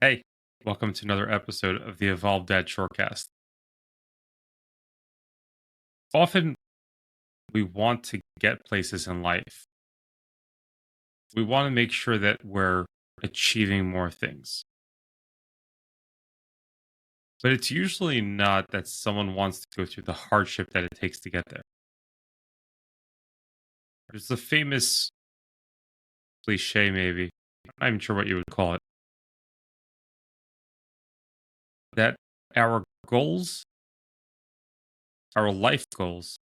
Hey, welcome to another episode of the Evolved Dad Shortcast. Often we want to get places in life. We want to make sure that we're achieving more things. But it's usually not that someone wants to go through the hardship that it takes to get there. There's a famous cliche, maybe, I'm not even sure what you would call it, that our goals, our life goals,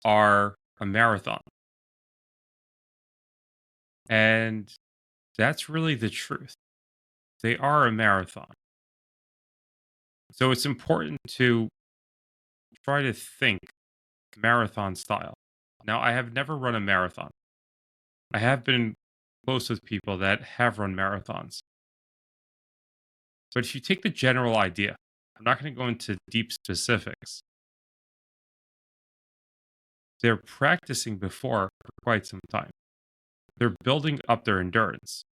are a marathon. And that's really the truth. They are a marathon. So it's important to try to think marathon style. Now, I have never run a marathon. I have been close with people that have run marathons. But if you take the general idea, I'm not going to go into deep specifics. They're practicing before for quite some time. They're building up their endurance.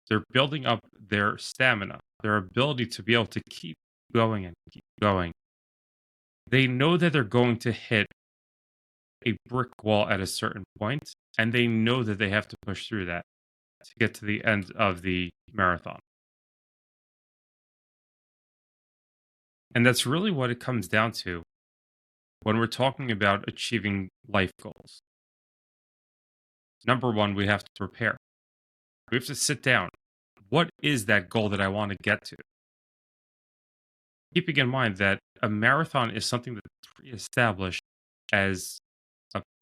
They're building up their stamina, their ability to be able to keep going and keep going. They know that they're going to hit a brick wall at a certain point, and they know that they have to push through that to get to the end of the marathon. And that's really what it comes down to when we're talking about achieving life goals. Number one, we have to prepare. We have to sit down. What is that goal that I want to get to? Keeping in mind that a marathon is something that's pre-established as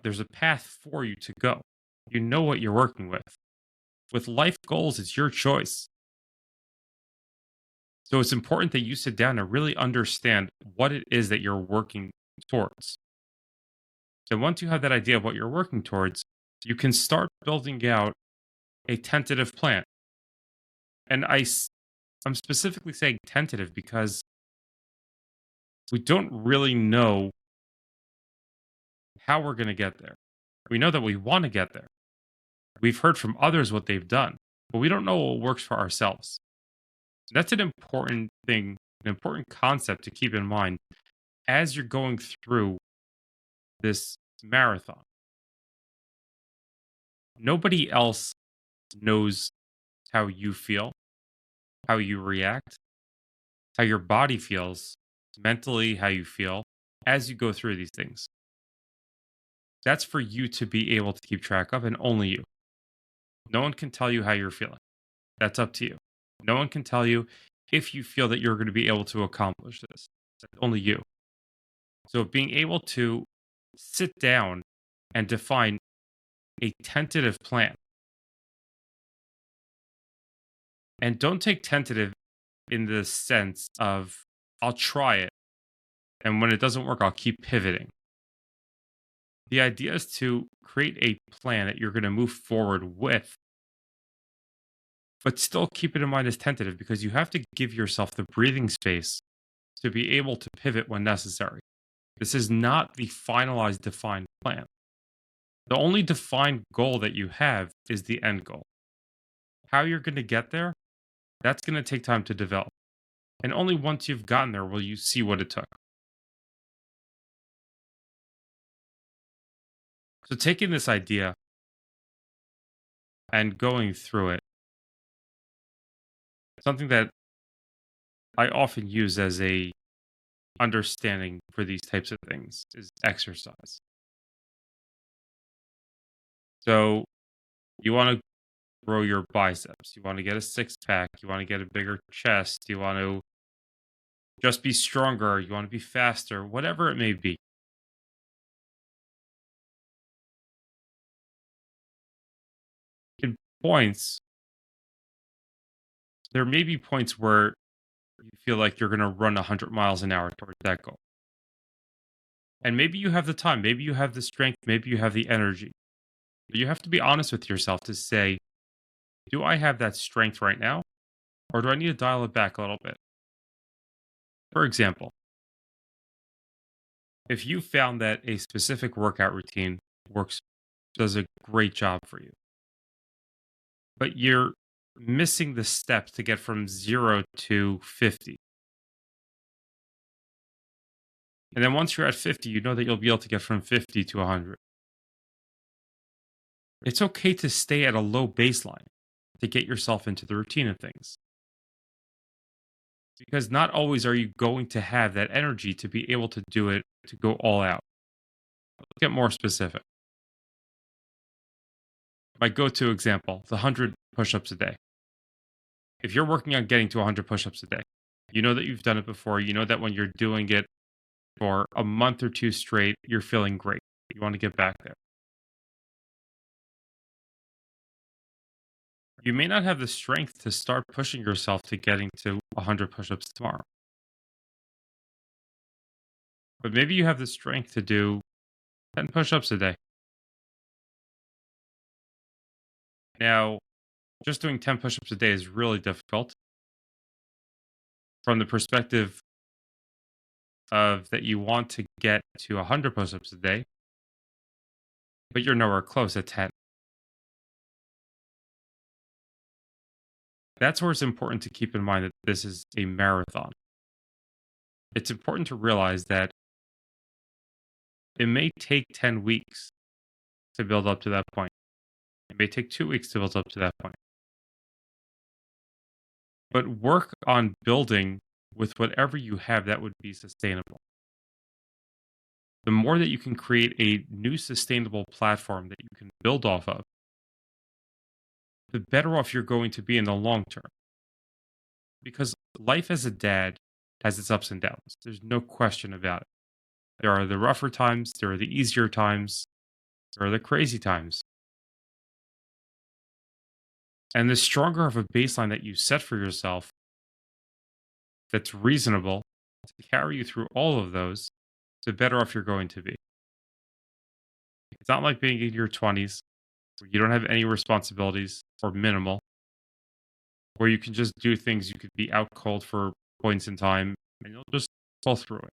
there's a path for you to go. You know what you're working with. With life goals, it's your choice. So it's important that you sit down and really understand what it is that you're working towards. So once you have that idea of what you're working towards, you can start building out a tentative plan. And I'm specifically saying tentative because we don't really know how we're going to get there. We know that we want to get there. We've heard from others what they've done, but we don't know what works for ourselves. That's an important thing, an important concept to keep in mind as you're going through this marathon. Nobody else knows how you feel, how you react, how your body feels, mentally, how you feel as you go through these things. That's for you to be able to keep track of, and only you. No one can tell you how you're feeling. That's up to you. No one can tell you if you feel that you're going to be able to accomplish this. That's only you. So being able to sit down and define a tentative plan. And don't take tentative in the sense of I'll try it. And when it doesn't work, I'll keep pivoting. The idea is to create a plan that you're going to move forward with, but still keep it in mind as tentative because you have to give yourself the breathing space to be able to pivot when necessary. This is not the finalized, defined plan. The only defined goal that you have is the end goal. How you're going to get there, that's going to take time to develop. And only once you've gotten there will you see what it took. So taking this idea and going through it, something that I often use as a understanding for these types of things is exercise. So you want to grow your biceps, you want to get a six pack, you want to get a bigger chest, you want to just be stronger, you want to be faster, whatever it may be. In points, there may be points where you feel like you're going to run 100 miles an hour towards that goal. And maybe you have the time, maybe you have the strength, maybe you have the energy. But you have to be honest with yourself to say, do I have that strength right now? Or do I need to dial it back a little bit? For example, if you found that a specific workout routine does a great job for you, but you're missing the steps to get from 0 to 50. And then once you're at 50, you know that you'll be able to get from 50 to 100. It's okay to stay at a low baseline to get yourself into the routine of things. Because not always are you going to have that energy to be able to do it, to go all out. Let's get more specific. My go to example, the 100 push ups a day. If you're working on getting to 100 push ups a day, you know that you've done it before. You know that when you're doing it for a month or two straight, you're feeling great. You want to get back there. You may not have the strength to start pushing yourself to getting to 100 push ups tomorrow, but maybe you have the strength to do 10 push ups a day. Now, just doing 10 push ups a day is really difficult from the perspective of that you want to get to 100 push ups a day, but you're nowhere close at 10. That's where it's important to keep in mind that this is a marathon. It's important to realize that it may take 10 weeks to build up to that point. It may take 2 weeks to build up to that point. But work on building with whatever you have that would be sustainable. The more that you can create a new sustainable platform that you can build off of, the better off you're going to be in the long term. Because life as a dad has its ups and downs. There's no question about it. There are the rougher times, there are the easier times, there are the crazy times. And the stronger of a baseline that you set for yourself that's reasonable to carry you through all of those, the better off you're going to be. It's not like being in your 20s where you don't have any responsibilities or minimal, where you can just do things. You could be out cold for points in time and you'll just pull through it.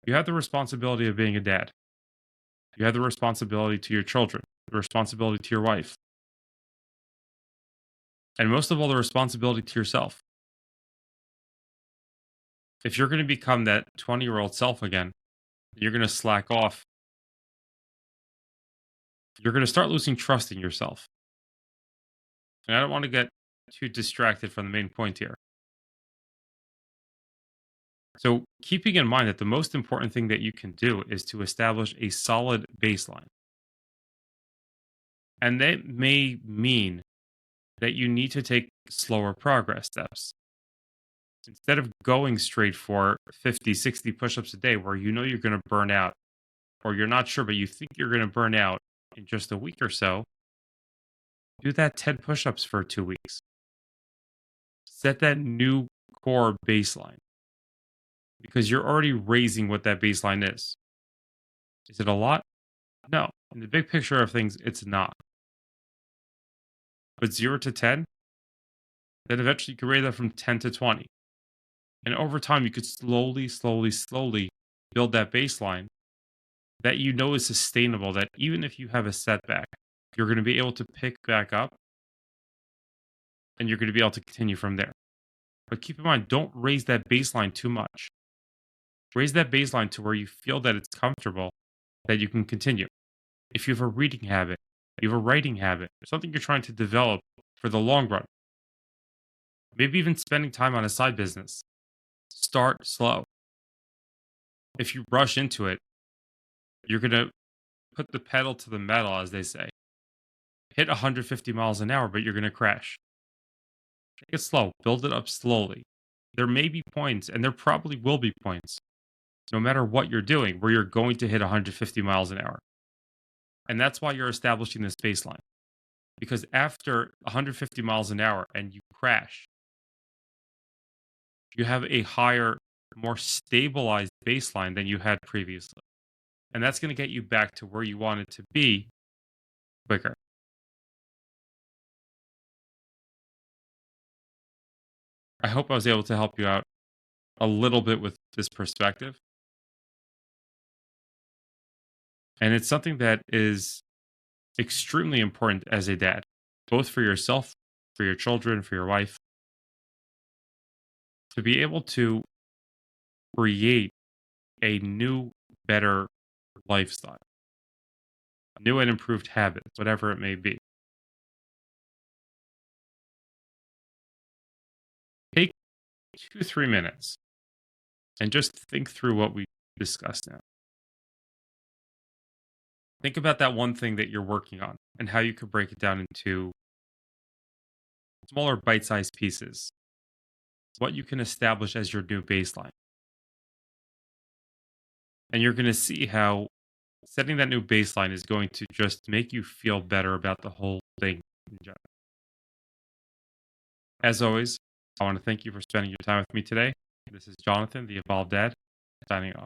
You have the responsibility of being a dad. You have the responsibility to your children, the responsibility to your wife, and most of all, the responsibility to yourself. If you're going to become that 20-year-old self again, you're going to slack off. You're going to start losing trust in yourself. And I don't want to get too distracted from the main point here. So, keeping in mind that the most important thing that you can do is to establish a solid baseline. And that may mean that you need to take slower progress steps. Instead of going straight for 50, 60 push ups a day where you know you're going to burn out, or you're not sure, but you think you're going to burn out in just a week or so, do that 10 push ups for 2 weeks. Set that new core baseline because you're already raising what that baseline is. Is it a lot? No. In the big picture of things, it's not. But 0 to 10, then eventually you can raise that from 10 to 20. And over time, you could slowly build that baseline that you know is sustainable, that even if you have a setback, you're going to be able to pick back up and you're going to be able to continue from there. But keep in mind, don't raise that baseline too much. Raise that baseline to where you feel that it's comfortable, that you can continue. If you have a reading habit, you have a writing habit, something you're trying to develop for the long run, maybe even spending time on a side business, start slow. If you rush into it, you're going to put the pedal to the metal, as they say. Hit 150 miles an hour, but you're going to crash. Take it slow. Build it up slowly. There may be points, and there probably will be points, no matter what you're doing, where you're going to hit 150 miles an hour. And that's why you're establishing this baseline. Because after 150 miles an hour and you crash, you have a higher, more stabilized baseline than you had previously. And that's going to get you back to where you wanted to be quicker. I hope I was able to help you out a little bit with this perspective. And it's something that is extremely important as a dad. both for yourself, for your children, for your wife, to be able to create a new, better lifestyle, new and improved habits, whatever it may be. Take 2, 3 minutes and just think through what we discussed now. Think about that one thing that you're working on and how you could break it down into smaller bite sized pieces, what you can establish as your new baseline. And you're going to see how setting that new baseline is going to just make you feel better about the whole thing in general. As always, I want to thank you for spending your time with me today. This is Jonathan, the Evolved Dad, signing off.